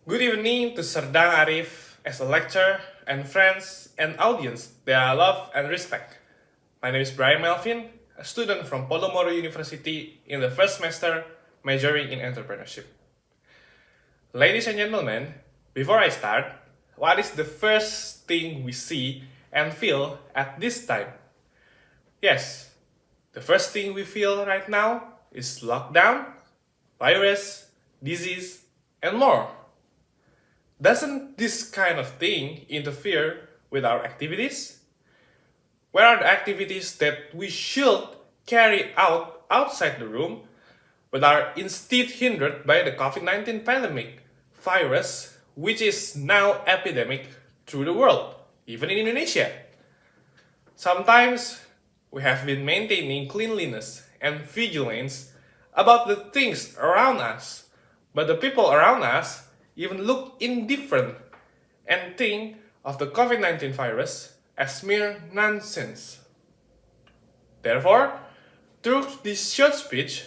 Good evening to Serdang Arif as a lecturer and friends and audience that I love and respect. My name is Bryan Melvin, a student from Podomoro University in the first semester majoring in entrepreneurship. Ladies and gentlemen, before I start, what is the first thing we see and feel at this time? Yes, the first thing we feel right now is lockdown, virus, disease, and more. Doesn't this kind of thing interfere with our activities? Where are the activities that we should carry out outside the room, but are instead hindered by the COVID-19 pandemic virus, which is now epidemic through the world, even in Indonesia? Sometimes we have been maintaining cleanliness and vigilance about the things around us, but the people around us even look indifferent and think of the COVID-19 virus as mere nonsense. Therefore, through this short speech,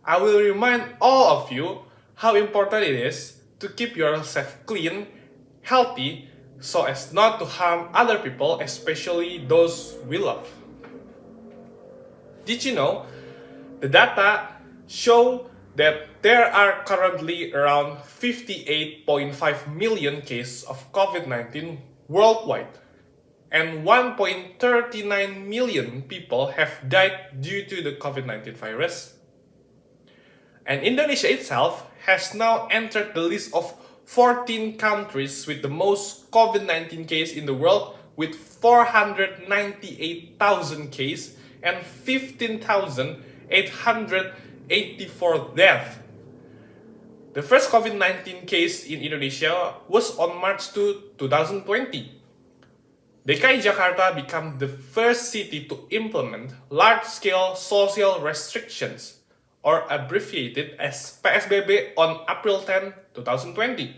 I will remind all of you how important it is to keep yourself clean, healthy, so as not to harm other people, especially those we love. Did you know the data show that there are currently around 58.5 million cases of COVID-19 worldwide, and 1.39 million people have died due to the COVID-19 virus? And Indonesia itself has now entered the list of 14 countries with the most COVID-19 cases in the world, with 498,000 cases and 15,884 deaths. The first COVID-19 case in Indonesia was on March 2, 2020. DKI Jakarta became the first city to implement large-scale social restrictions, or abbreviated as PSBB, on April 10, 2020,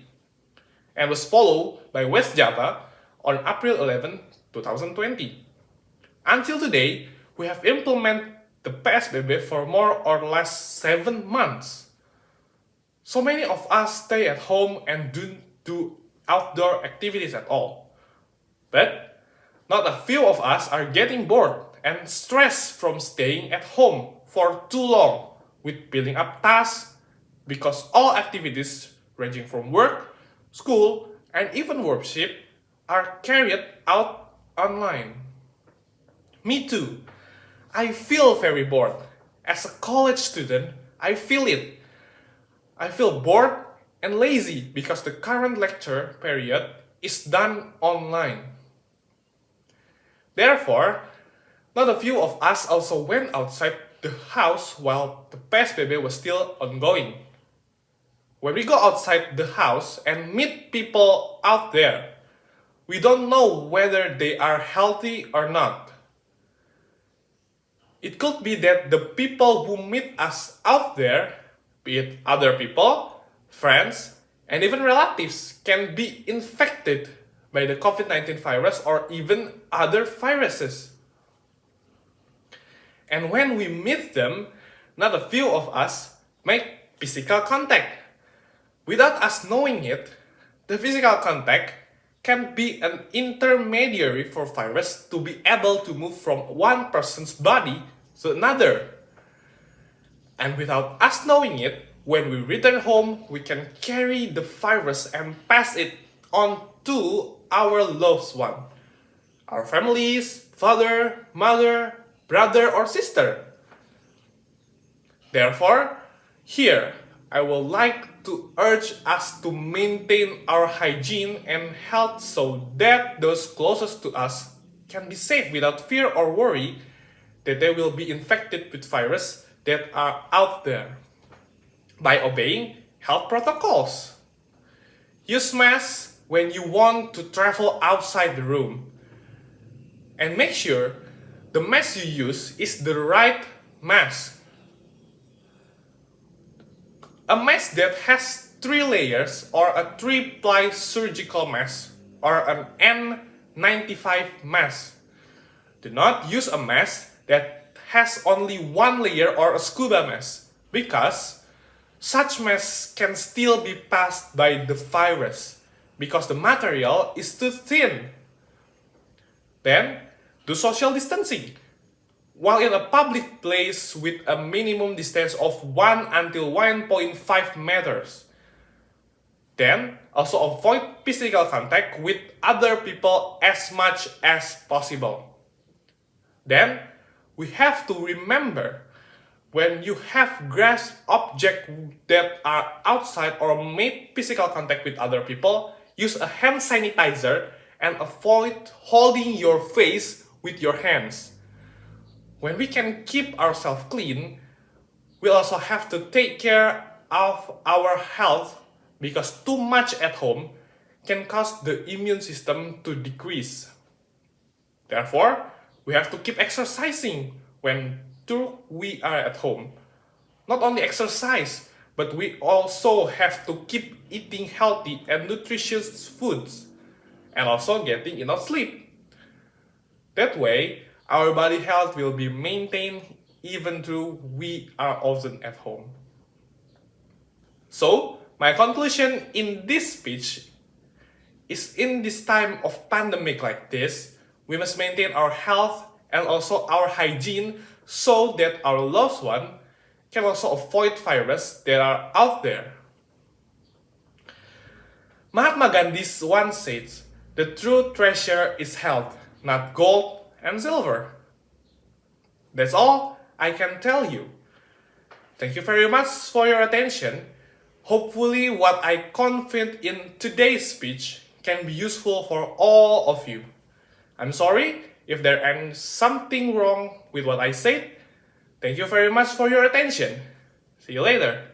and was followed by West Java on April 11, 2020. Until today, we have implemented the PSBB for more or less 7 months. So many of us stay at home and don't do outdoor activities at all. But not a few of us are getting bored and stressed from staying at home for too long, with building up tasks, because all activities ranging from work, school, and even worship are carried out online. Me too. I feel very bored. As a college student, I feel it. I feel bored and lazy because the current lecture period is done online. Therefore, not a few of us also went outside the house while the PSBB was still ongoing. When we go outside the house and meet people out there, we don't know whether they are healthy or not. It could be that the people who meet us out there, be it other people, friends, and even relatives, can be infected by the COVID-19 virus or even other viruses. And when we meet them, not a few of us make physical contact. Without us knowing it, the physical contact can be an intermediary for virus to be able to move from one person's body to another. And without us knowing it, when we return home, we can carry the virus and pass it on to our loved one, our families, father, mother, brother, or sister. Therefore, here I would like to urge us to maintain our hygiene and health so that those closest to us can be safe without fear or worry that they will be infected with virus that are out there, by obeying health protocols. Use masks when you want to travel outside the room, and make sure the mask you use is the right mask. A mask that has 3 layers, or a 3-ply surgical mask, or an N95 mask. Do not use a mask that has only 1 layer, or a scuba mask, because such mess can still be passed by the virus because the material is too thin. Then, do social distancing. While in a public place with a minimum distance of 1 until 1.5 meters. Then, also avoid physical contact with other people as much as possible. Then, we have to remember, when you have grasped objects that are outside or made physical contact with other people, use a hand sanitizer and avoid holding your face with your hands. When we can keep ourselves clean, we also have to take care of our health because too much at home can cause the immune system to decrease. Therefore, we have to keep exercising when we are at home. Not only exercise, but we also have to keep eating healthy and nutritious foods and also getting enough sleep. That way, our body health will be maintained even though we are often at home. So, my conclusion in this speech is, in this time of pandemic like this, we must maintain our health and also our hygiene so that our loved one can also avoid viruses that are out there. Mahatma Gandhi once said, "The true treasure is health, not gold and silver." That's all I can tell you. Thank you very much for your attention. Hopefully what I conveyed in today's speech can be useful for all of you. I'm sorry if there is something wrong with what I said. Thank you very much for your attention. See you later.